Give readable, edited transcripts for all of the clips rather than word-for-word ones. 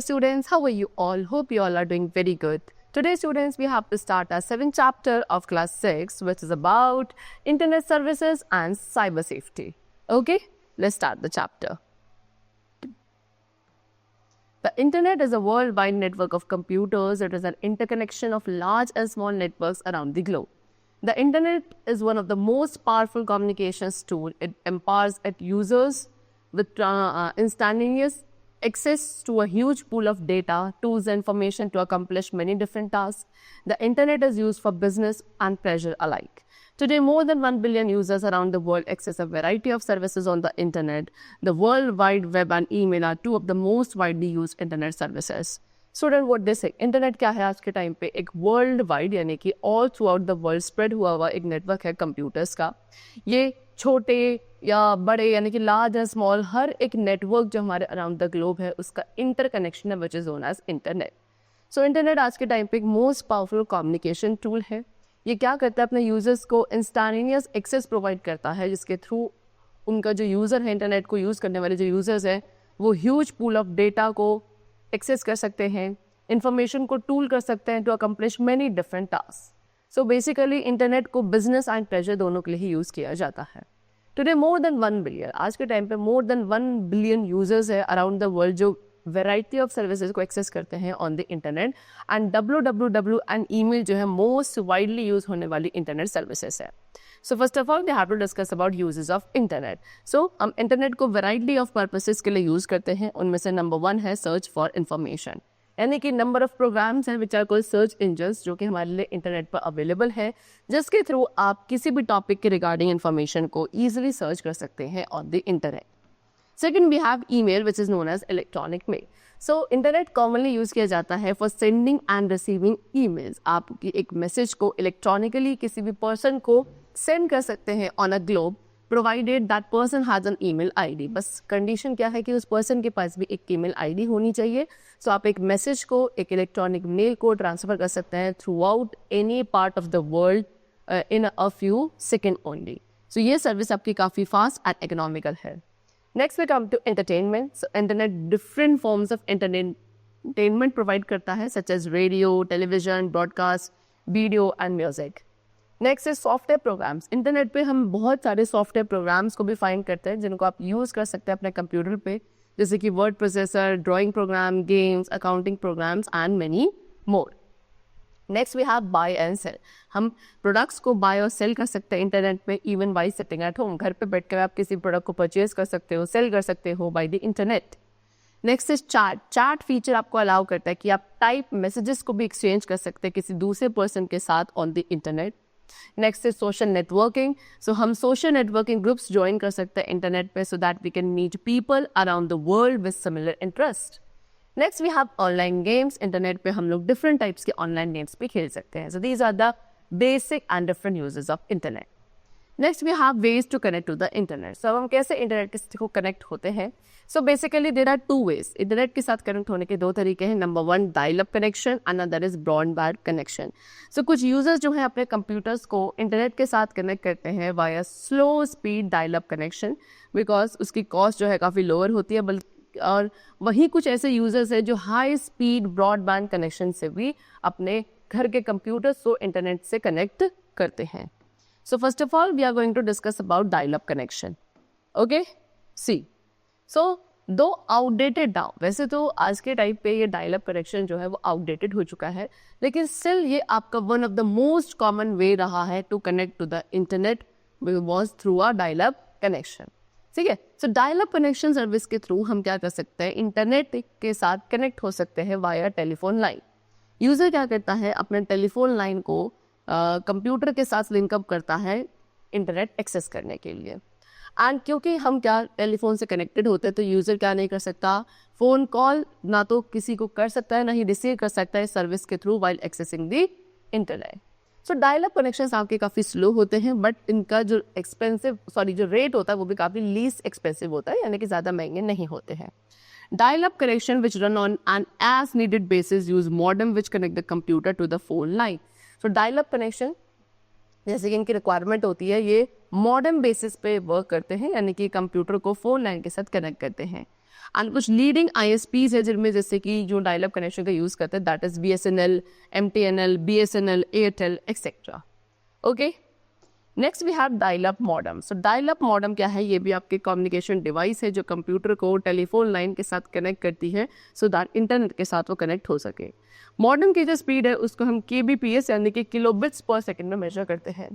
students, how are you all? Hope you all are doing very good. Today students, we have to start our 7th chapter of class 6, which is about internet services and cyber safety. Okay, let's start the chapter. The internet is a worldwide network of computers. It is an interconnection of large and small networks around the globe. The internet is one of the most powerful communications tools. It empowers its users with instantaneous access to a huge pool of data, tools, and information to accomplish many different tasks. The internet is used for business and pleasure alike. Today, more than 1 billion users around the world access a variety of services on the internet. The World Wide Web and email are two of the most widely used internet services. Student, what they say, internet क्या है आज के time पे? एक world wide यानी कि all through out the world spread हुआ हुआ एक नेटवर्क है कंप्यूटर्स का. ये छोटे या बड़े यानी कि लार्ज या स्मॉल हर एक नेटवर्क जो हमारे अराउंड द ग्लोब है उसका इंटरकनेक्शन है which is known as internet. So internet आज के टाइम पे एक मोस्ट पावरफुल कम्युनिकेशन टूल है. ये क्या करता है? अपने यूजर्स को इंस्टेंटेनियस एक्सेस प्रोवाइड करता है जिसके थ्रू उनका जो यूज़र है, इंटरनेट को यूज़ करने वाले जो यूजर्स हैं, वो ह्यूज पूल ऑफ डेटा को एक्सेस कर सकते हैं, इंफॉर्मेशन को टूल कर सकते हैं to accomplish many different task. So basically internet को बिजनेस एंड प्लेजर दोनों के लिए ही यूज़ किया जाता है. टुडे मोर देन 1 बिलियन, आज के टाइम पे मोर देन 1 बिलियन यूजर्स है अराउंड द वर्ल्ड जो वेराइटी ऑफ सर्विसेज को एक्सेस करते हैं on the internet. And www and email जो है मोस्ट वाइडली यूज होने वाली इंटरनेट सर्विसेज है. So first of all we have to discuss about uses of internet. So हम इंटरनेट को वेराइटी ऑफ पर्पसेस के लिए यूज़ करते हैं. उनमें से नंबर 1 है सर्च फॉर इन्फॉर्मेशन, यानी कि नंबर ऑफ प्रोग्राम्स हैं which are called search engines जो कि हमारे लिए इंटरनेट पर अवेलेबल है, जिसके थ्रू आप किसी भी टॉपिक के रिगार्डिंग इन्फॉर्मेशन को ईजिली सर्च कर सकते हैं on the internet. Second, we have email, which is known as electronic mail. So, internet commonly use किया जाता है for sending end receiving emails. आप एक मैसेज को इलेक्ट्रॉनिकली किसी भी पर्सन को सेंड कर सकते हैं on a globe, provided that person has an email ID. बस कंडीशन क्या है कि उस पर्सन के पास भी एक ईमेल आईडी होनी चाहिए. सो आप एक मैसेज को, एक इलेक्ट्रॉनिक मेल को ट्रांसफ़र कर सकते हैं throughout any part of the world in a few second only. So ये सर्विस आपकी काफ़ी फास्ट एंड इकोनॉमिकल है. Next we come to entertainment. So internet different forms of entertainment provide करता है such as radio, television, broadcast, video and music. Next is software programs. Internet पे हम बहुत सारे सॉफ्टवेयर प्रोग्राम्स को भी फाइंड करते हैं जिनको आप यूज़ कर सकते हैं अपने कंप्यूटर पे, जैसे कि word processor, drawing program, games, accounting programs and many more. Next we have buy and sell. हम प्रोडक्ट्स को बाय और सेल कर सकते हैं इंटरनेट पे even buy sitting at home. घर पे बैठकर आप किसी प्रोडक्ट को परचेज कर सकते हो, सेल कर सकते हो by the internet. Next is chat. Chat feature आपको अलाउ करता है कि आप टाइप मैसेजेस को भी एक्सचेंज कर सकते हैं किसी दूसरे पर्सन के साथ on the internet. Next is social networking. So हम सोशल नेटवर्किंग ग्रुप्स ज्वाइन कर सकते हैं इंटरनेट पे so that we can meet people around the world with similar interest. Next we have online games. Internet पे हम लोग different types के online games भी खेल सकते हैं. So these are the basic and different uses of internet. Next we have ways to connect to the internet. So अब हम कैसे इंटरनेट को कनेक्ट होते हैं? So basically there are 2 ways. Internet के साथ कनेक्ट होने के 2 तरीके हैं. Number 1 dial up connection, another is broadband connection. So कुछ यूजर्स जो है अपने कंप्यूटर्स को इंटरनेट के साथ कनेक्ट करते हैं via slow speed dial up connection, because उसकी कॉस्ट जो है काफ़ी लोअर होती है. और वहीं कुछ ऐसे यूजर्स हैं जो हाई स्पीड ब्रॉडबैंड कनेक्शन से भी अपने घर के कंप्यूटर्स को इंटरनेट से कनेक्ट करते हैं. So first of all we are going to discuss about dial up connection. Okay, see. So though outdated now, वैसे तो आज के टाइम पे ये डायल अप कनेक्शन जो है वो आउटडेटेड हो चुका है, लेकिन स्टिल ये आपका one of the most common way रहा है to connect to the internet was through a dial up connection. ठीक है. So dial up connection service के थ्रू हम क्या कर सकते हैं? इंटरनेट के साथ कनेक्ट हो सकते हैं वाया टेलीफोन लाइन. यूज़र क्या करता है? अपने टेलीफोन लाइन को कंप्यूटर के साथ लिंकअप करता है इंटरनेट एक्सेस करने के लिए. एंड क्योंकि हम क्या टेलीफोन से कनेक्टेड होते हैं तो यूज़र क्या नहीं कर सकता? फ़ोन कॉल ना तो किसी को कर सकता है, ना ही रिसीव कर सकता है सर्विस के through while accessing the internet. So dial up connections आपके काफ़ी स्लो होते हैं, बट इनका जो जो रेट होता है वो भी काफ़ी लीस्ट एक्सपेंसिव होता है, यानी कि ज़्यादा महंगे नहीं होते हैं. Dial up connection which run on an as needed basis use modem which connect the computer to the phone line. So dial up connection जैसे कि इनकी रिक्वायरमेंट होती है, ये मॉडेम बेसिस पे वर्क करते हैं, यानी कि कंप्यूटर को फोन लाइन के साथ कनेक्ट करते हैं. एंड कुछ लीडिंग ISPs है जिनमें जैसे कि जो डायल अप कनेक्शन का यूज़ करते हैं that is BSNL, MTNL, BSNL, Airtel etcetera. Okay, next we have dial up modem. So dial up modem क्या है? ये भी आपके कम्युनिकेशन डिवाइस है जो कंप्यूटर को टेलीफोन लाइन के साथ कनेक्ट करती है सो दैट इंटरनेट के साथ वो कनेक्ट हो सके. मॉडम की जो स्पीड है उसको हम kbps यानी कि किलोबिट्स पर सेकेंड में मेजर करते हैं.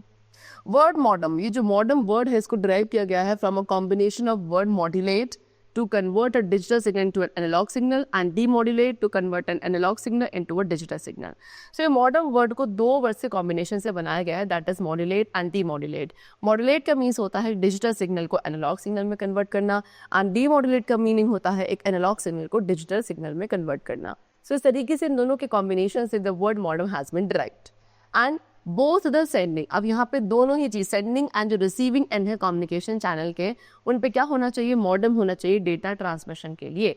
वर्ड मॉडम, ये जो मॉडम वर्ड है इसको डिराइव किया गया है from a combination of word modulate to convert a digital signal into an analog signal and demodulate to convert an analog signal into a digital signal. So ये modern word को दो word से combination से बनाया गया है that is modulate and demodulate. Modulate का means होता है डिजिटल सिग्नल को एनालॉग सिग्नल में कन्वर्ट करना and demodulate का मीनिंग होता है एक एनालॉग सिग्नल को डिजिटल सिग्नल में कन्वर्ट करना. So इस तरीके से इन दोनों के कॉम्बिनेशन से the word modem has been derived. And both the sending, अब यहाँ पे दोनों ही चीज सेंडिंग एंड जो रिसीविंग एंड है कम्युनिकेशन चैनल के, उन पे क्या होना चाहिए? मॉडम होना चाहिए डेटा ट्रांसमिशन के लिए.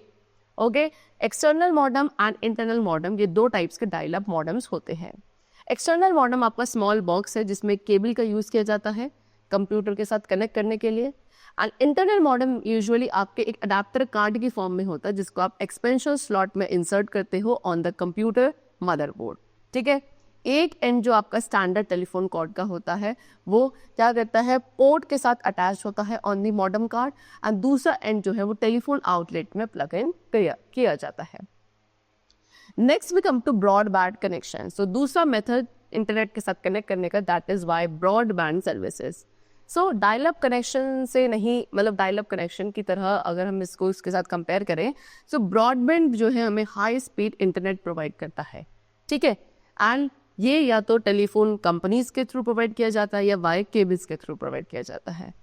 Okay, external modem and internal modem, ये दो टाइप्स के डायल अप मॉडम्स होते हैं. एक्सटर्नल मॉडम आपका स्मॉल बॉक्स है जिसमें केबल का यूज किया जाता है कंप्यूटर के साथ कनेक्ट करने के लिए. एंड इंटरनल मॉडम यूजुअली आपके एक अडेप्टर कार्ड की फॉर्म में होता है जिसको आप एक्सपेंशन स्लॉट में इंसर्ट करते हो ऑन द कंप्यूटर मदरबोर्ड. ठीक है, एक एंड जो आपका स्टैंडर्ड टेलीफोन कॉर्ड का होता है वो क्या करता है? पोर्ट के साथ अटैच होता है on the modem card and दूसरा एंड जो है वो टेलीफोन आउटलेट में प्लग इन किया जाता है. Next we come to broadband connection. So दूसरा मेथड इंटरनेट के साथ कनेक्ट करने का that is via broadband services. So dial up connection से नहीं, मतलब डायल अप कनेक्शन की तरह अगर हम इसको इसके साथ कंपेयर करें, सो ब्रॉडबैंड जो है हमें हाई स्पीड इंटरनेट प्रोवाइड करता है. ठीक है, एंड ये या तो टेलीफोन कंपनीज के थ्रू प्रोवाइड किया जाता है या वायर केबल्स के थ्रू प्रोवाइड किया जाता है.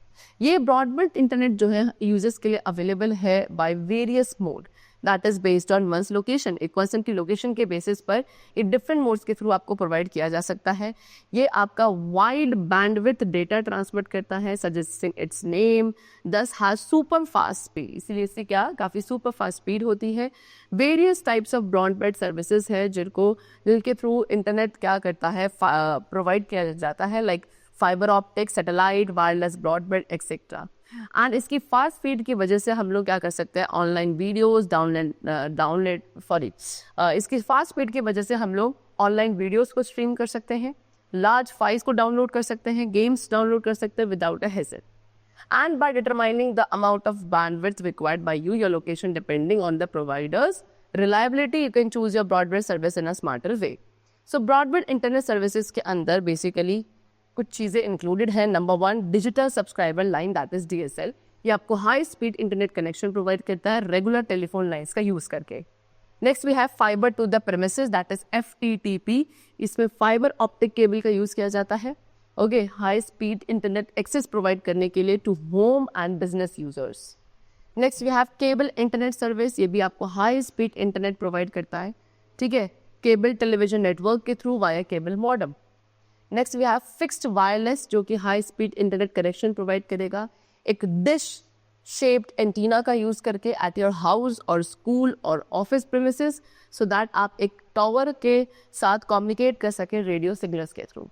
ये ब्रॉडबैंड इंटरनेट जो है यूजर्स के लिए अवेलेबल है by various mode that is based on one's location. एक पर्सन की लोकेशन के बेसिस पर ये डिफरेंट मोड्स के थ्रू आपको प्रोवाइड किया जा सकता है. ये आपका वाइड बैंडविड्थ डेटा ट्रांसमिट करता है सजेस्टिंग इट्स नेम, दस हैज सुपर फास्ट स्पीड, इसीलिए इससे क्या काफ़ी सुपर फास्ट स्पीड होती है. Various types of broadband services है जिनके थ्रू इंटरनेट क्या करता है प्रोवाइड किया जाता है, like fibre optic, satellite, wireless broadband etcetera. And इसकी फास्ट स्पीड की वजह से हम लोग क्या कर सकते हैं? ऑनलाइन वीडियोस इसकी फास्ट स्पीड की वजह से हम लोग ऑनलाइन वीडियोस को स्ट्रीम कर सकते हैं, लार्ज फाइल्स को डाउनलोड कर सकते हैं, गेम्स डाउनलोड कर सकते हैं without a hesitate. And by determining the amount of bandwidth required by you, your location depending on the provider's reliability, you can choose your broadband service in a smarter way. So broadband internet services के अंदर basically कुछ चीज़ें included है. Number 1, digital subscriber line that is DSL. ये आपको high speed internet connection provide करता है regular telephone lines का यूज़ करके. Next we have fibre to the premises that is FTTP. इसमें फाइबर ऑप्टिक केबल का यूज़ किया जाता है. Okay, high speed internet access provide करने के लिए to home and business users. Next we have cable internet service. ये भी आपको हाई स्पीड इंटरनेट प्रोवाइड करता है. ठीक है, केबल टेलीविजन नेटवर्क के through via cable modem. Next we have fixed wireless जो कि high speed internet connection provide करेगा एक डिश शेप्ड एंटीना का यूज़ करके एट योर हाउस और स्कूल और ऑफिस प्रीमिसेस सो दैट आप एक टावर के साथ कम्युनिकेट कर सकें रेडियो सिग्नल्स के through.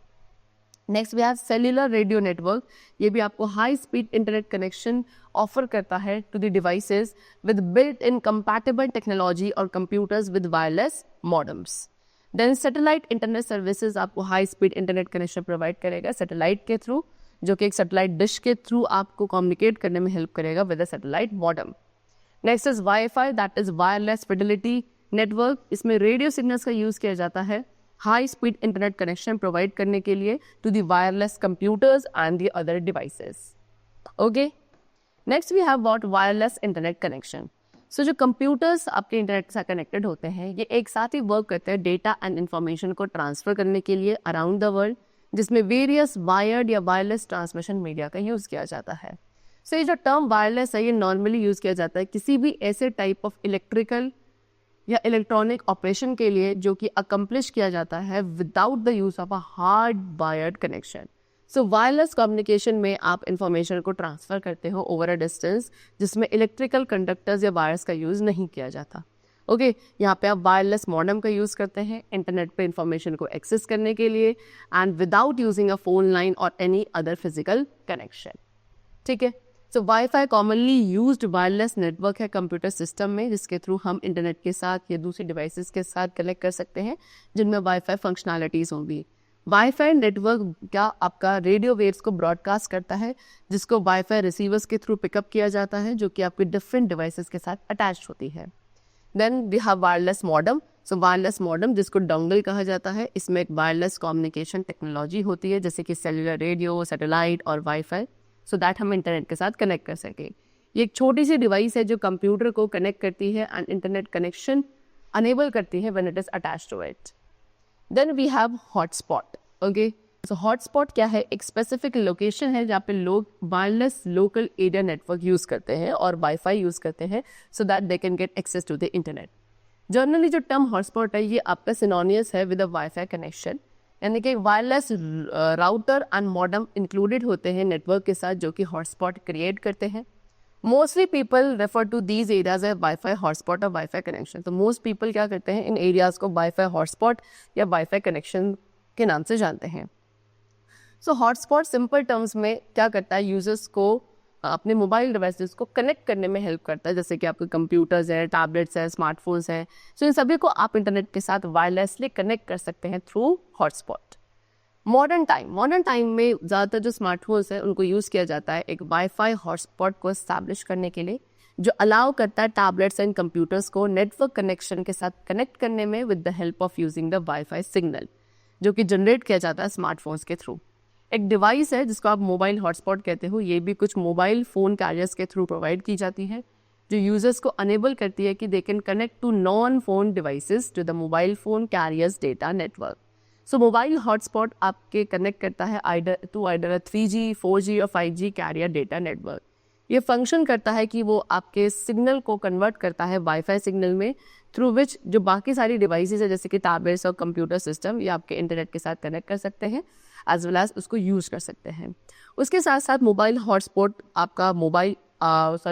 Next we have cellular radio network. ये भी आपको high speed internet connection offer करता है to the devices with built in compatible technology और computers with wireless modems. Then satellite internet services आपको high speed internet connection provide करेगा satellite के through, जो कि एक सैटेलाइट डिश के थ्रू आपको कम्युनिकेट करने में हेल्प करेगा with a satellite modem. Next is wifi that is wireless fidelity network. इसमें रेडियो सिग्नल्स का यूज़ किया जाता है high speed internet connection provide करने के लिए to the wireless computers and the other devices. Okay, next we have what wireless internet connection. So जो computers आपके इंटरनेट के साथ कनेक्टेड होते हैं ये एक साथ ही वर्क करते हैं डेटा एंड इन्फॉर्मेशन को ट्रांसफर करने के लिए अराउंड द वर्ल्ड, जिसमें वेरियस वायर्ड या वायरलेस ट्रांसमिशन मीडिया का यूज़ किया जाता है. सो ये जो टर्म वायरलेस है ये नॉर्मली यूज़ किया जाता है किसी भी ऐसे टाइप ऑफ इलेक्ट्रिकल या इलेक्ट्रॉनिक ऑपरेशन के लिए जो कि अकम्प्लिश किया जाता है without the use of a hard wired connection. So wireless communication में आप इंफॉर्मेशन को ट्रांसफ़र करते हो ओवर अ डिस्टेंस जिसमें इलेक्ट्रिकल कंडक्टर्स या वायर्स का यूज़ नहीं किया जाता. ओके, यहाँ पे आप वायरलेस मॉडम का यूज़ करते हैं इंटरनेट पे इंफॉर्मेशन को एक्सेस करने के लिए and without using a phone line और एनी अदर फिजिकल कनेक्शन. ठीक है, so wifi commonly used wireless network है कंप्यूटर सिस्टम में, जिसके थ्रू हम इंटरनेट के साथ या दूसरी डिवाइसेस के साथ कनेक्ट कर सकते हैं जिनमें वाईफाई फंक्शनैलिटीज़ होंगी। वाईफाई नेटवर्क क्या आपका रेडियो वेव्स को ब्रॉडकास्ट करता है, जिसको वाईफाई रिसीवर्स के थ्रू पिकअप किया जाता है, जो कि आपके डिफरेंट डिवाइसेस के साथ अटैच होती है। Then we have wireless modem. So wireless modem, जिसको डोंगल कहा जाता है, इसमें एक वायरलेस कम्युनिकेशन टेक्नोलॉजी होती है, जैसे कि सेलुलर रेडियो, सैटेलाइट और वाईफाई, सो दैट हम इंटरनेट के साथ कनेक्ट कर सकें। ये एक छोटी सी डिवाइस है जो कंप्यूटर को कनेक्ट करती है एंड इंटरनेट कनेक्शन अनेबल करती है when it is attached to it. Then we have hotspot. Okay, so hotspot क्या है? एक स्पेसिफिक लोकेशन है जहाँ पे लोग wireless local area network use करते हैं और वाईफाई यूज़ करते हैं so that they can get access to the internet. Generally जो टर्म हॉटस्पॉट है ये आपका सिनोनियस है विद अ वाईफाई कनेक्शन, यानी कि wireless router and modem included होते हैं नेटवर्क के साथ, जो कि हॉटस्पॉट क्रिएट करते हैं। Mostly people refer to these areas as wifi hotspot और वाईफाई कनेक्शन। तो मोस्ट पीपल क्या करते हैं, इन एरियाज को वाईफाई हॉटस्पॉट या वाईफाई कनेक्शन के नाम से जानते हैं। सो हॉटस्पॉट सिंपल टर्म्स में क्या करता है, यूजर्स को अपने मोबाइल डिवाइसेस को कनेक्ट करने में हेल्प करता है, जैसे कि आपके कंप्यूटर्स हैं, टैबलेट्स हैं, स्मार्टफोन्स हैं। सो इन सभी को आप इंटरनेट के साथ वायरलेसली कनेक्ट कर सकते हैं थ्रू हॉटस्पॉट। मॉडर्न टाइम में ज़्यादातर जो स्मार्टफोन्स हैं उनको यूज़ किया जाता है एक वाईफाई हॉटस्पॉट को एस्टैब्लिश करने के लिए, जो अलाउ करता है टैबलेट्स एंड कंप्यूटर्स को नेटवर्क कनेक्शन के साथ कनेक्ट करने में with the help of using the wifi signal, जो कि जनरेट किया जाता है स्मार्टफोन्स के थ्रू। एक डिवाइस है जिसको आप मोबाइल हॉटस्पॉट कहते हो, ये भी कुछ मोबाइल फ़ोन कैरियर्स के थ्रू प्रोवाइड की जाती है, जो यूजर्स को अनेबल करती है कि they can connect to non phone devices to the mobile phone carriers data network. So mobile hotspot आपके कनेक्ट करता है आइदर 3G, 4G और 5G कैरियर डेटा नेटवर्क। ये फंक्शन करता है कि वो आपके सिग्नल को कन्वर्ट करता है वाईफाई सिग्नल में, थ्रू विच जो बाकी सारी डिवाइसेस है जैसे कि टैबलेट्स और कंप्यूटर सिस्टम, ये आपके इंटरनेट के साथ कनेक्ट कर सकते हैं एज वेल एज उसको यूज़ कर सकते हैं। उसके साथ साथ मोबाइल हॉटस्पॉट आपका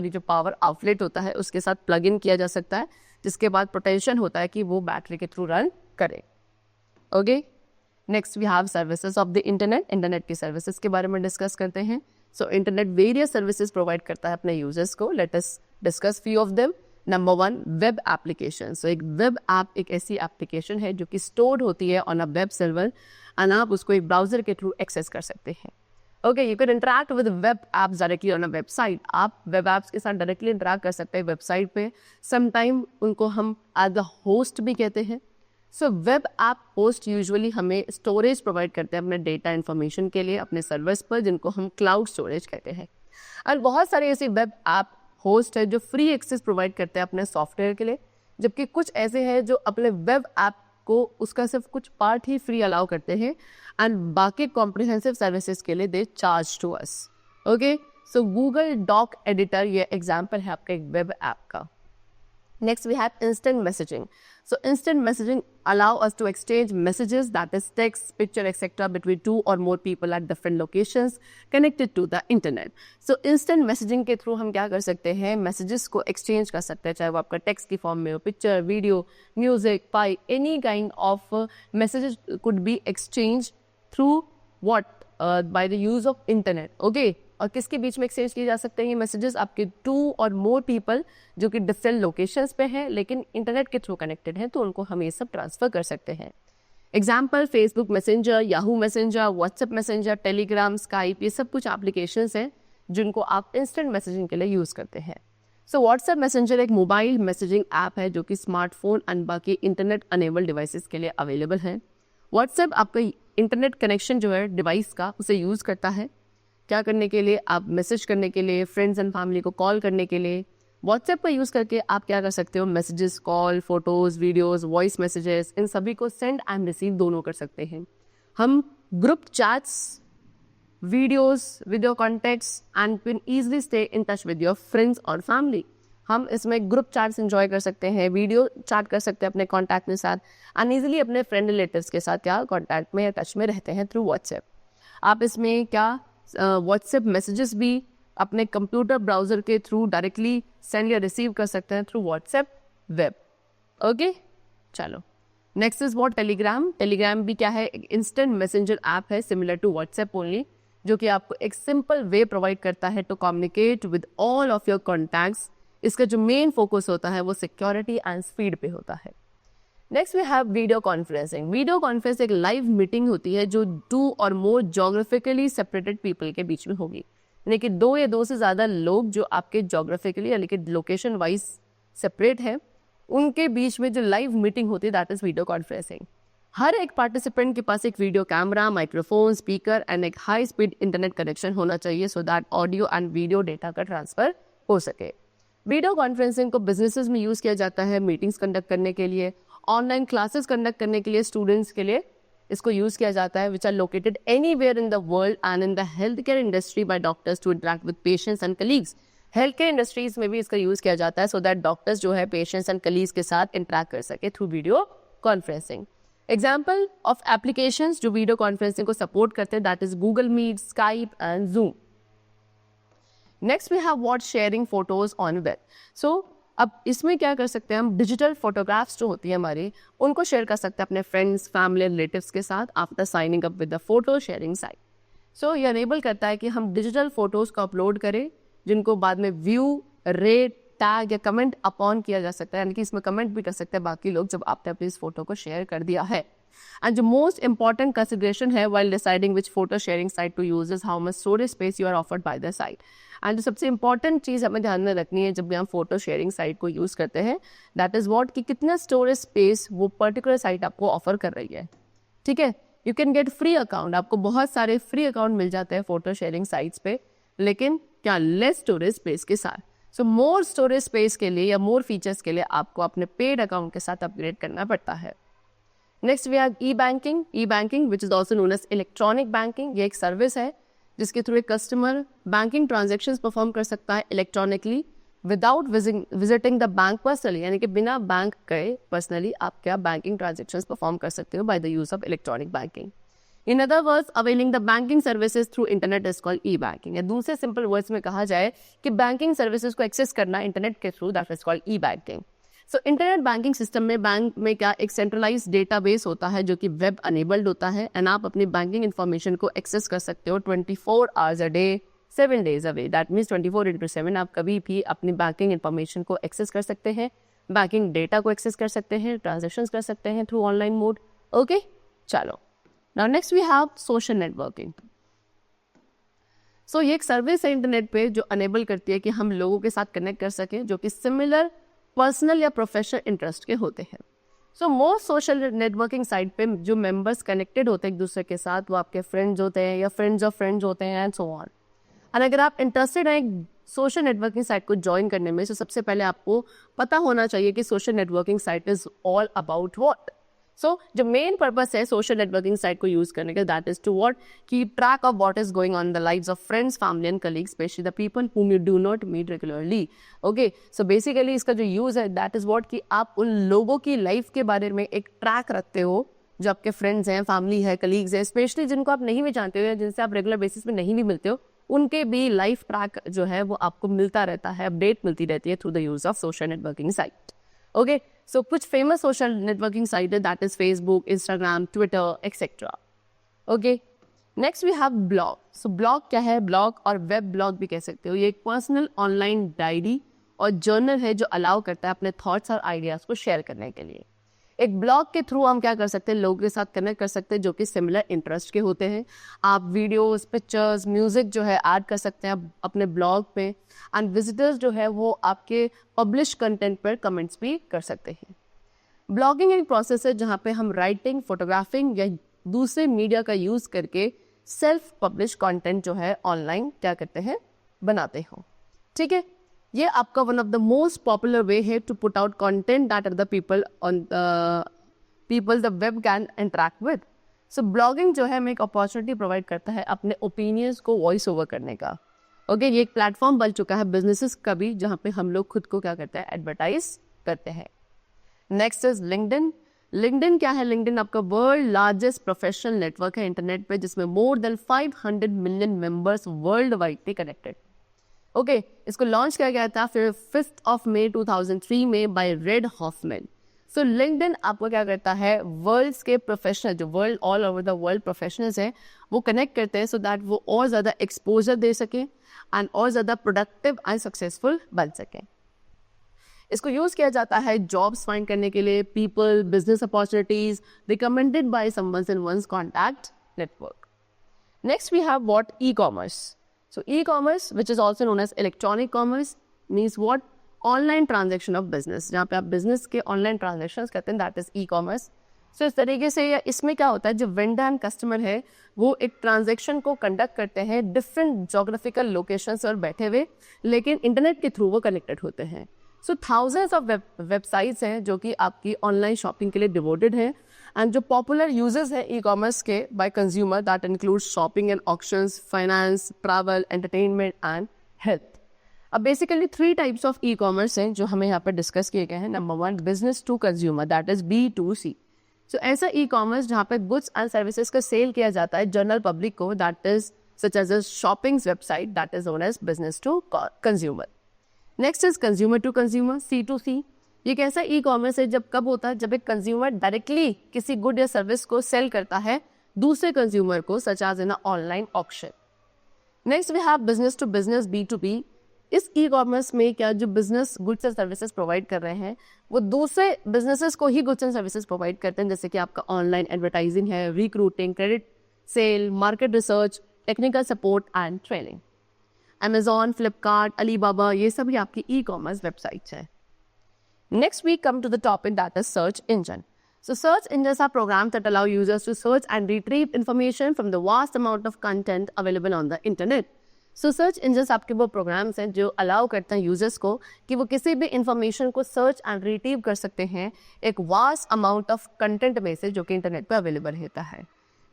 जो पावर आउटलेट होता है उसके साथ प्लग इन किया जा सकता है, जिसके बाद पोटेंशियल होता है कि वो बैटरी के थ्रू रन करे। Okay, next we have services of the internet की सर्विसेज के बारे में डिस्कस करते हैं। So internet various services provide करता है अपने यूजर्स को। Let us discuss few of them. Number 1, web application. So एक वेब ऐप एक ऐसी एप्लीकेशन है जो कि स्टोर्ड होती है on a web server and आप उसको एक ब्राउजर के थ्रू एक्सेस कर सकते हैं। Okay, you can interact with web apps directly on a website. आप वेब एप्स के साथ डायरेक्टली इंटरैक्ट कर सकते हैं वेबसाइट पे। समटाइम उनको हम एज द होस्ट भी कहते हैं। So web app host usually हमें स्टोरेज प्रोवाइड करते हैं अपने डेटा इन्फॉर्मेशन के लिए अपने सर्वर्स पर, जिनको हम क्लाउड स्टोरेज कहते हैं। और बहुत सारे ऐसे वेब ऐप होस्ट है जो फ्री एक्सेस प्रोवाइड करते हैं अपने सॉफ्टवेयर के लिए, जबकि कुछ ऐसे हैं जो अपने वेब ऐप को उसका सिर्फ कुछ पार्ट ही फ्री अलाउ करते हैं एंड बाकी कॉम्प्रिहेंसिव सर्विसेज के लिए they charge to us. Okay, so Google doc editor ये एग्जाम्पल है आपका एक वेब ऐप का। Next, we have instant messaging. So instant messaging allow us to exchange messages, that is text, picture, etc. between 2 or more people at different locations connected to the internet. So instant messaging के through हम क्या कर सकते हैं, messages को exchange कर सकते हैं, चाहे वो आपका text की form में हो, picture, video, music, file, any kind of messages could be exchanged through what? By the use of internet. Okay? और किसके बीच में एक्सचेंज किए जा सकते हैं ये मैसेजेस? आपके 2 और मोर पीपल जो कि डिफरेंट लोकेशंस पे हैं लेकिन इंटरनेट के थ्रू कनेक्टेड हैं, तो उनको हम ये सब ट्रांसफर कर सकते हैं। Example Facebook messenger, Yahoo messenger, WhatsApp messenger, Telegram, Skype, ये सब कुछ एप्लीकेशंस हैं जिनको आप इंस्टेंट मैसेजिंग के लिए यूज़ करते हैं। सो व्हाट्सएप मैसेंजर एक मोबाइल मैसेजिंग ऐप है जो कि स्मार्टफोन एंड बाकी इंटरनेट अनेबल डिवाइसेस के लिए अवेलेबल है। व्हाट्सएप आपका इंटरनेट कनेक्शन जो है डिवाइस का उसे यूज़ करता है क्या करने के लिए? आप मैसेज करने के लिए, फ्रेंड्स एंड फैमिली को कॉल करने के लिए। व्हाट्सएप का यूज़ करके आप क्या कर सकते हो? Messages, call, photos, videos, voice messages, इन सभी को सेंड एंड रिसीव दोनों कर सकते हैं। हम group chats, videos, video contacts and can easily stay in touch with your friends और फैमिली। हम इसमें ग्रुप चैट्स एंजॉय कर सकते हैं, वीडियो चैट कर सकते हैं अपने कॉन्टैक्ट के साथ एंड ईजिली अपने फ्रेंड रिलेटिव्स के साथ क्या कॉन्टैक्ट में या टच में रहते हैं थ्रू व्हाट्सएप। आप इसमें क्या व्हाट्सएप मैसेजेस भी अपने कंप्यूटर ब्राउजर के थ्रू डायरेक्टली सेंड या रिसीव कर सकते हैं थ्रू व्हाट्सएप वेब। ओके, चलो next is what Telegram. Telegram भी क्या है? एक इंस्टेंट मैसेंजर ऐप है सिमिलर टू व्हाट्सएप ओनली, जो कि आपको एक सिंपल वे प्रोवाइड करता है to communicate with all of your contacts. इसका जो मेन फोकस होता है वो सिक्योरिटी एंड स्पीड पे होता है। Next we have video conferencing. Video conference एक लाइव मीटिंग होती है जो 2 और मोर जोग्राफिकली सेपरेटेड पीपल के बीच में होगी, यानी कि 2 या 2 से ज़्यादा लोग जो आपके जोग्राफिकली यानी कि लोकेशन वाइज सेपरेट है, उनके बीच में जो लाइव मीटिंग होती है दैट इज वीडियो कॉन्फ्रेंसिंग। हर एक पार्टिसिपेंट के पास एक video camera, microphone, speaker and एक हाई स्पीड इंटरनेट कनेक्शन होना चाहिए so that audio and video data का ट्रांसफर हो सके। वीडियो कॉन्फ्रेंसिंग को बिजनेसेस में यूज़ किया जाता है मीटिंग्स कंडक्ट करने के लिए, ऑनलाइन क्लासेस कंडक्ट करने के लिए, स्टूडेंट्स के लिए इसको यूज़ किया जाता है which are located anywhere in the world and in the health care industry by doctors to interact with patients and colleagues. Health care industries में भी इसका यूज़ किया जाता है सो दैट डॉक्टर्स जो है पेशेंट्स एंड कलीग्स के साथ इंटरेक्ट कर सके through video conferencing. Example of applications जो वीडियो कॉन्फ्रेंसिंग को सपोर्ट करते हैं that is Google Meet, Skype and Zoom. Next we have what sharing photos on web. So अब इसमें क्या कर सकते हैं हम, डिजिटल फोटोग्राफ्स जो होती है हमारी उनको शेयर कर सकते हैं अपने फ्रेंड्स, फैमिली, रिलेटिव्स के साथ after signing up with the photo sharing site. So ये अनेबल करता है कि हम डिजिटल फोटोज को अपलोड करें जिनको बाद में व्यू, रेट, टैग या कमेंट अपॉन किया जा सकता है, यानी कि इसमें कमेंट भी कर सकते हैं बाकी लोग जब आपने अपनी इस फोटो को शेयर कर दिया है। एंड जो मोस्ट इंपॉर्टेंट कंसिडरेशन है while deciding which photo sharing site to use is how much storage space you are offered by the site. And जो सबसे इंपॉर्टेंट चीज़ हमें ध्यान में रखनी है जब भी हम फोटो शेयरिंग साइट को यूज़ करते हैं दैट इज़ व्हाट कि कितना स्टोरेज स्पेस वो पर्टिकुलर साइट आपको ऑफर कर रही है। ठीक है, you can get free account, आपको बहुत सारे फ्री अकाउंट मिल जाते हैं फोटो शेयरिंग साइट्स पे, लेकिन क्या लेस स्टोरेज स्पेस के साथ। सो मोर स्टोरेज स्पेस के लिए या मोर फीचर्स के लिए आपको अपने पेड अकाउंट के साथ अपग्रेड करना पड़ता है। Next we have e banking. E banking which is also known as electronic banking. ये एक सर्विस है जिसके थ्रू एक कस्टमर बैंकिंग ट्रांजेक्शन्स परफॉर्म कर सकता है electronically without visiting the bank personally, यानी कि बिना बैंक गए पर्सनली आप क्या बैंकिंग ट्रांजेक्शन्स परफॉर्म कर सकते हो by the use of electronic banking. In other words availing the banking services through internet is called E banking. या दूसरे सिंपल वर्ड्स में कहा जाए कि बैंकिंग सर्विसेज को एक्सेस करना इंटरनेट के through that is called E banking. So internet banking system में बैंक में क्या एक सेंट्रलाइज डेटाबेस होता है जो कि वेब अनेबल्ड होता है एंड आप अपनी बैंकिंग इन्फॉर्मेशन को एक्सेस कर सकते हो 24 hours a day 7 days away. That means 24/7 आप कभी भी अपनी बैंकिंग इन्फॉर्मेशन को एक्सेस कर सकते हैं, बैंकिंग डेटा को एक्सेस कर सकते हैं, ट्रांजेक्शन्स कर सकते हैं थ्रू ऑनलाइन मोड। ओके, चलो now next we have social networking. So ये एक सर्विस है इंटरनेट पे जो अनेबल करती है कि हम लोगों के साथ कनेक्ट कर सकें जो कि सिमिलर पर्सनल या प्रोफेशनल इंटरेस्ट के होते हैं। So most social networking site पे जो मेंबर्स कनेक्टेड होते हैं एक दूसरे के साथ वो आपके फ्रेंड्स होते हैं या फ्रेंड्स ऑफ फ्रेंड्स होते हैं एंड सो ऑन। और अगर आप इंटरेस्टेड हैं सोशल नेटवर्किंग साइट को ज्वाइन करने में तो सबसे पहले आपको पता होना चाहिए कि social networking site is all about what. So जो मेन पर्पस है सोशल नेटवर्किंग साइट को यूज करने का that is to what keep track of what is going on the lives of friends, family and colleagues, specially the people whom you do not meet regularly। Okay, so basically इसका जो use है that is what कि आप उन लोगों की life के बारे में एक ट्रैक रखते हो जो आपके फ्रेंड्स हैं, फैमिली है, कलीग्स हैं, स्पेशली जिनको आप नहीं भी जानते हो या जिनसे आप रेगुलर बेसिस पे नहीं भी मिलते हो, उनके भी लाइफ ट्रैक जो है वो आपको मिलता रहता है, अपडेट मिलती रहती है through the use of social networking site. Okay, so कुछ फेमस सोशल नेटवर्किंग साइट है that is Facebook, Instagram, Twitter etcetera. Okay, next we have blog. So blog क्या है? ब्लॉग और वेब ब्लॉग भी कह सकते हो। ये एक पर्सनल ऑनलाइन डायरी और जर्नल है जो अलाउ करता है अपने थॉट्स और आइडियाज को शेयर करने के लिए। एक ब्लॉग के थ्रू हम क्या कर सकते हैं, लोगों के साथ कनेक्ट कर सकते हैं जो कि सिमिलर इंटरेस्ट के होते हैं। आप वीडियोस, पिक्चर्स, म्यूजिक जो है ऐड कर सकते हैं अपने ब्लॉग पे एंड विजिटर्स जो है वो आपके पब्लिश कंटेंट पर कमेंट्स भी कर सकते हैं। ब्लॉगिंग एक प्रोसेस है जहाँ पे हम राइटिंग, फोटोग्राफिंग या दूसरे मीडिया का यूज करके सेल्फ पब्लिश कंटेंट जो है ऑनलाइन क्या करते हैं, बनाते हो। ठीक है, ये आपका one of the most popular way है to put out content that other people the web can interact with. So blogging जो है हमें एक अपॉर्चुनिटी प्रोवाइड करता है अपने ओपिनियंस को वॉइस ओवर करने का। ओके, ये एक प्लेटफॉर्म बन चुका है बिजनेसेस का भी जहाँ पे हम लोग खुद को क्या करते हैं, एडवर्टाइज करते हैं। Next is LinkedIn. लिंक्डइन क्या है? लिंक्डइन आपका वर्ल्ड लार्जेस्ट प्रोफेशनल नेटवर्क है इंटरनेट पे जिसमें more than 500 million members world wide पे कनेक्टेड। ओके, इसको लॉन्च किया गया था फिर 5 May 2003 में by Reid Hoffman. So LinkedIn आपको क्या करता है, वर्ल्ड्स के प्रोफेशनल, जो world all over the world professionals हैं, वो कनेक्ट करते हैं सो दैट वो और ज़्यादा एक्सपोजर दे सकें एंड और ज़्यादा प्रोडक्टिव एंड सक्सेसफुल बन सकें। इसको यूज़ किया जाता है जॉब्स फाइंड करने के लिए, people, business opportunities recommended by someone in one's contact network. Next we have what, e-commerce. So e-commerce which is also known as electronic commerce means what, online transaction of business, जहाँ पे आप business के online transaction करते हैं, that is e-commerce. सो इस तरीके से इसमें क्या होता है, जो वेंडर एंड कस्टमर है वो एक ट्रांजेक्शन को कंडक्ट करते हैं डिफरेंट जोग्राफिकल लोकेशन पर बैठे हुए, लेकिन इंटरनेट के थ्रू वो कनेक्टेड होते हैं। सो थाउजेंड्स ऑफ वेबसाइट्स हैं जो कि आपकी ऑनलाइन शॉपिंग के लिए डिवोटेड हैं, एंड जो पॉपुलर यूजर्स हैं ई कॉमर्स के by consumer, that includes shopping and auctions, finance, travel, entertainment and health. अब basically 3 types of e commerce हैं जो हमें यहाँ पर डिस्कस किए गए हैं। Number 1, business to consumer, that is B2C। So ऐसा ई कॉमर्स जहाँ पे गुड्स एंड सर्विसेज का सेल किया जाता है जनरल पब्लिक को, that is such as a shopping website, that is known as business to consumer. Next is consumer to consumer, C2C। ये कैसा ई कॉमर्स है, जब कब होता है, जब एक कंज्यूमर डायरेक्टली किसी गुड या सर्विस को सेल करता है दूसरे कंज्यूमर को, such as in online auction. Next we have business to business, B2B। इस ई कॉमर्स में क्या, जो business goods and services provide कर रहे हैं वो दूसरे बिजनेसेस को ही गुड्स एंड सर्विसेज प्रोवाइड करते हैं, जैसे कि आपका ऑनलाइन एडवर्टाइजिंग है, recruiting, credit sale, market research, technical support and training. Amazon, Flipkart, Alibaba, ये सभी आपकी ई कॉमर्स वेबसाइट्स हैं। Next we come to the topic that is search engine. So search engines are programs that allow users to search and retrieve information from the vast amount of content available on the internet. So search engines आपके वो programs हैं जो allow करते हैं users को कि वो किसी भी information को search and retrieve कर सकते हैं एक vast amount of content में से जो कि internet पे available रहता है।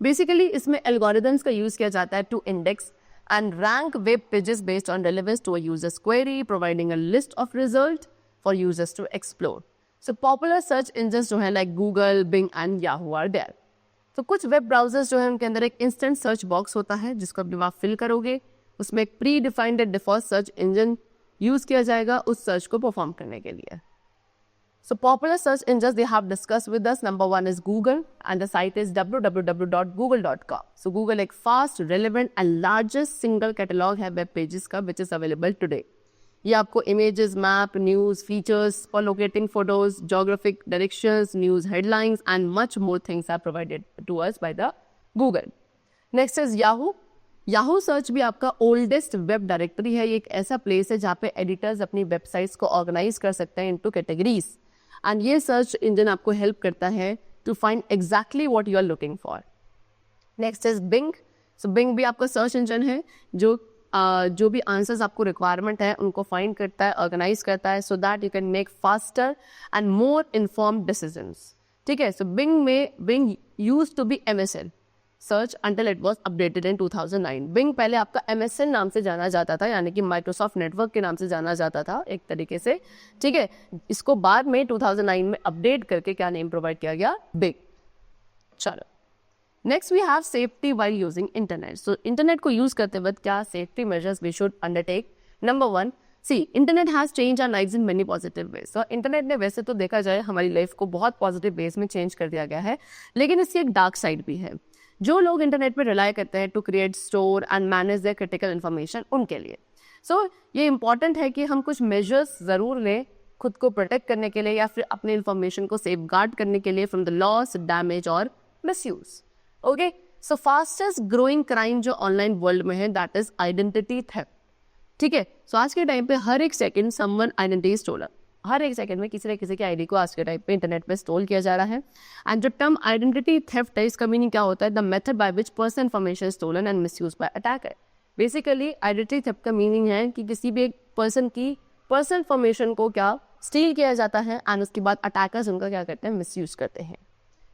Basically इसमें algorithms का use किया जाता है to index and rank web pages based on relevance to a user's query, providing a list of results for users to explore. So popular search engines जो है like Google, Bing and Yahoo are there. तो कुछ web browsers जो है उनके अंदर एक instant search box होता है जिसको अब आप फिल करोगे, उसमें एक pre defined default search engine use किया जाएगा उस सर्च को परफॉर्म करने के लिए। So popular search engines they have discussed with us. Number 1 is Google and the site is www.google.com. So Google एक fast, relevant and largest single catalog है web pages का which is available today. ये आपको images, map, news, features for locating photos, geographic directions, news headlines and much more things are provided to us by the Google. Next is Yahoo. Yahoo search भी आपका oldest web directory है। ये एक ऐसा place है जहाँ पे editors अपनी वेबसाइट्स को ऑर्गेनाइज कर सकते हैं इनटू कैटेगरीज एंड ये सर्च इंजन आपको हेल्प करता है to find exactly what you are looking for. Next is Bing. So Bing भी आपका सर्च इंजन है जो भी आंसर्स आपको रिक्वायरमेंट है उनको फाइंड करता है, ऑर्गेनाइज करता है so that you can make faster and more informed decisions. ठीक है, so Bing used to be MSN search until it was updated in 2009। Bing पहले आपका MSN नाम से जाना जाता था, यानी कि माइक्रोसॉफ्ट नेटवर्क के नाम से जाना जाता था एक तरीके से। ठीक है, इसको बाद में 2009 में अपडेट करके क्या नेम प्रोवाइड किया गया, बिंग। चलो next we have safety while using internet. So internet को यूज करते वक्त क्या safety measures we should undertake. Number 1, see internet has change our lives in many positive ways. So internet ने वैसे तो देखा जाए हमारी लाइफ को बहुत पॉजिटिव वेज में चेंज कर दिया गया है, लेकिन इसकी एक डार्क साइड भी है। जो लोग इंटरनेट पर रिलाई करते हैं to create, store and manage their critical information, उनके लिए ये इंपॉर्टेंट है कि हम कुछ मेजर्स ज़रूर लें खुद को प्रोटेक्ट करने के लिए या फिर अपने इन्फॉर्मेशन को सेफ गार्ड करने के लिए फ्रॉम द लॉस, डैमेज और मिसयूज। ओके, सो फास्टेस्ट ग्रोइंग क्राइम जो ऑनलाइन वर्ल्ड में है दैट इज आइडेंटिटी थेफ्ट। ठीक है, सो आज के टाइम पे हर एक सेकंड समवन आइडेंटिटी स्टोलन, हर एक सेकंड में किसी न किसी के आईडी को आज के टाइम पे इंटरनेट पे स्टोल किया जा रहा है। एंड जो टर्म आइडेंटिटी थेफ्ट है इसका मीनिंग क्या होता है, the method by which person information stolen and misuse by attacker. Basically identity theft का मीनिंग है कि किसी भी एक पर्सन की पर्सनल इन्फॉर्मेशन को क्या स्टील किया जाता है एंड उसके बाद अटैकर्स उनका क्या करते हैं, मिसयूज करते हैं।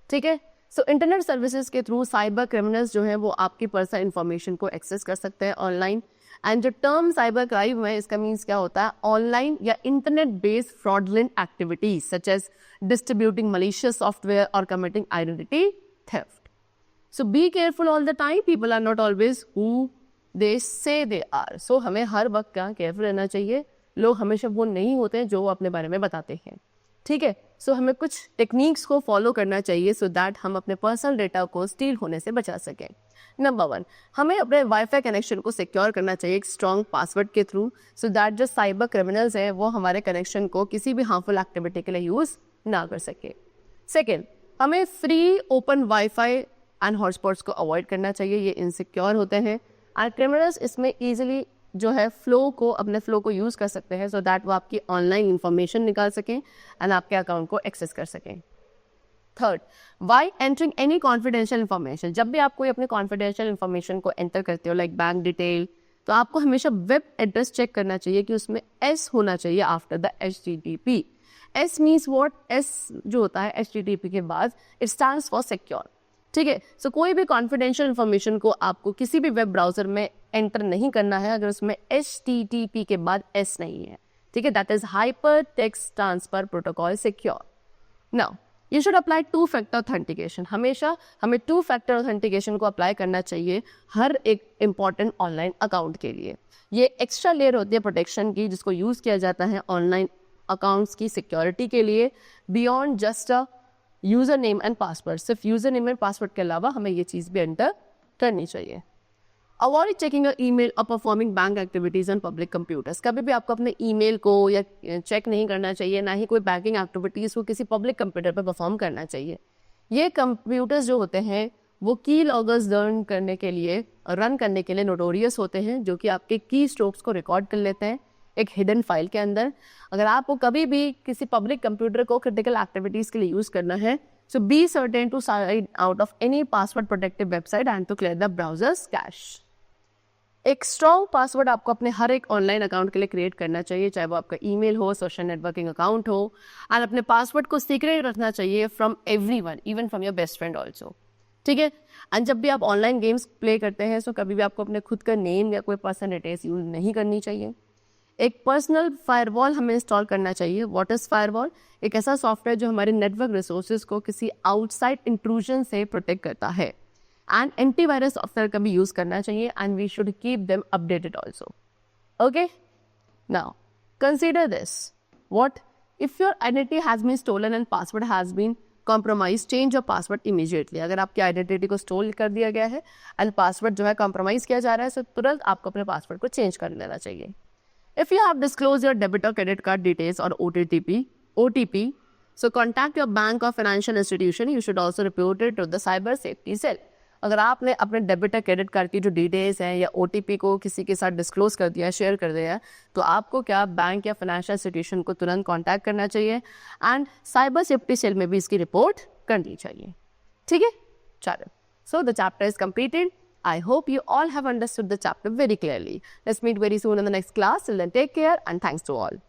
ठीक है, सो इंटरनेट सर्विसेज के थ्रू साइबर क्रिमिनल्स जो हैं वो आपकी पर्सनल इन्फॉर्मेशन को एक्सेस कर सकते हैं ऑनलाइन। एंड जो टर्म साइबर क्राइम है इसका मीन्स क्या होता है, ऑनलाइन या internet based fraudulent activities such as distributing malicious software और committing identity theft. So be careful all the time, people are not always who they say they are. सो हमें हर वक्त क्या केयरफुल रहना चाहिए, लोग हमेशा वो नहीं होते हैं जो वो अपने बारे में बताते हैं। ठीक है, सो हमें कुछ टेक्निक्स को फॉलो करना चाहिए सो दैट हम अपने पर्सनल डेटा को स्टील होने से बचा सकें। नंबर 1, हमें अपने वाईफाई कनेक्शन को सिक्योर करना चाहिए एक स्ट्रॉन्ग पासवर्ड के थ्रू सो दैट जो साइबर क्रिमिनल्स हैं वो हमारे कनेक्शन को किसी भी हार्मफुल एक्टिविटी के लिए यूज़ ना कर सके। सेकेंड, हमें free open wifi and hotspots को अवॉइड करना चाहिए, ये इनसिक्योर होते हैं एंड क्रिमिनल्स इसमें ईजिली जो है अपने फ्लो को यूज़ कर सकते हैं सो दैट वो आपकी ऑनलाइन इंफॉर्मेशन निकाल सकें एंड आपके अकाउंट को एक्सेस कर सकें। Third, while entering any confidential information, जब भी आप कोई अपने कॉन्फिडेंशियल इन्फॉर्मेशन को एंटर करते हो लाइक बैंक डिटेल, तो आपको हमेशा वेब एड्रेस चेक करना चाहिए कि उसमें एस होना चाहिए after the HTTP। S means what, S जो होता है HTTP के बाद इट स्टैंड्स फॉर सिक्योर। ठीक है, सो कोई भी कॉन्फिडेंशियल इन्फॉर्मेशन को आपको किसी भी वेब ब्राउजर में एंटर नहीं करना है अगर उसमें HTTP के बाद एस नहीं है। ठीक है, that is hyper text transfer protocol secure. Now you should apply 2-factor authentication, हमेशा हमें 2-factor ऑथेंटिकेशन को अप्लाई करना चाहिए हर एक इंपॉर्टेंट ऑनलाइन अकाउंट के लिए। ये एक्स्ट्रा लेयर होती है प्रोटेक्शन की जिसको यूज़ किया जाता है ऑनलाइन अकाउंट्स की सिक्योरिटी के लिए beyond just a user name and password. सिर्फ यूज़र नेम एंड पासवर्ड के अलावा हमें ये चीज़ भी एंटर करनी चाहिए। अवॉइड चेकिंग ईमेल और performing bank activities on public computers, कभी भी आपको अपने ईमेल को या चेक नहीं करना चाहिए, ना ही कोई बैंकिंग एक्टिविटीज़ को किसी पब्लिक कंप्यूटर पर परफॉर्म करना चाहिए। ये कंप्यूटर्स जो होते हैं वो की लॉगर्स रन करने के लिए नोटोरियस होते हैं जो कि आपके की स्ट्रोक्स को रिकॉर्ड कर लेते हैं एक हिडन फाइल के अंदर। अगर आपको कभी भी किसी पब्लिक कंप्यूटर को क्रिटिकल एक्टिविटीज़ के लिए यूज़ करना है so be certain to sign out of any password protective website and to clear the browsers cache. एक स्ट्रॉन्ग पासवर्ड आपको अपने हर एक ऑनलाइन अकाउंट के लिए क्रिएट करना चाहिए, चाहे वो आपका ईमेल हो, सोशल नेटवर्किंग अकाउंट हो, एंड अपने पासवर्ड को सीक्रेट रखना चाहिए from everyone, even from your best friend also. ठीक है, एंड जब भी आप ऑनलाइन गेम्स प्ले करते हैं तो कभी भी आपको अपने खुद का नेम या कोई पर्सनल डिटेल्स यूज नहीं करनी चाहिए। एक पर्सनल फायरवॉल हमें इंस्टॉल करना चाहिए। What is firewall? एक ऐसा सॉफ्टवेयर जो हमारे नेटवर्क रिसोर्सेज को किसी आउटसाइड इंट्रूजन से प्रोटेक्ट करता है। एंड एंटीवायरस सॉफ्टवेयर का भी यूज करना चाहिए and we should keep them updated also. Okay, now consider this, what if your identity has been stolen and password has been compromise, change your password immediately. अगर आपकी identity को stall कर दिया गया है एंड पासवर्ड जो है compromise किया जा रहा है तो तुरंत आपको अपने पासवर्ड को चेंज कर लेना चाहिए। If you have disclosed your debit or credit card details or OTP, so contact your bank or financial institution. You should also report it to the cyber safety cell. अगर आपने अपने debit या credit card की जो details हैं या OTP को किसी के साथ डिस्क्लोज कर दिया, शेयर कर दिया, तो आपको क्या बैंक या फाइनेंशियल इंस्टीट्यूशन को तुरंत कांटेक्ट करना चाहिए एंड साइबर सेफ्टी सेल में भी इसकी रिपोर्ट करनी चाहिए। ठीक है, चलो, so the chapter is completed. I hope you all have understood the chapter very clearly. Let's meet very soon in the next class. Till then, take care and thanks to all.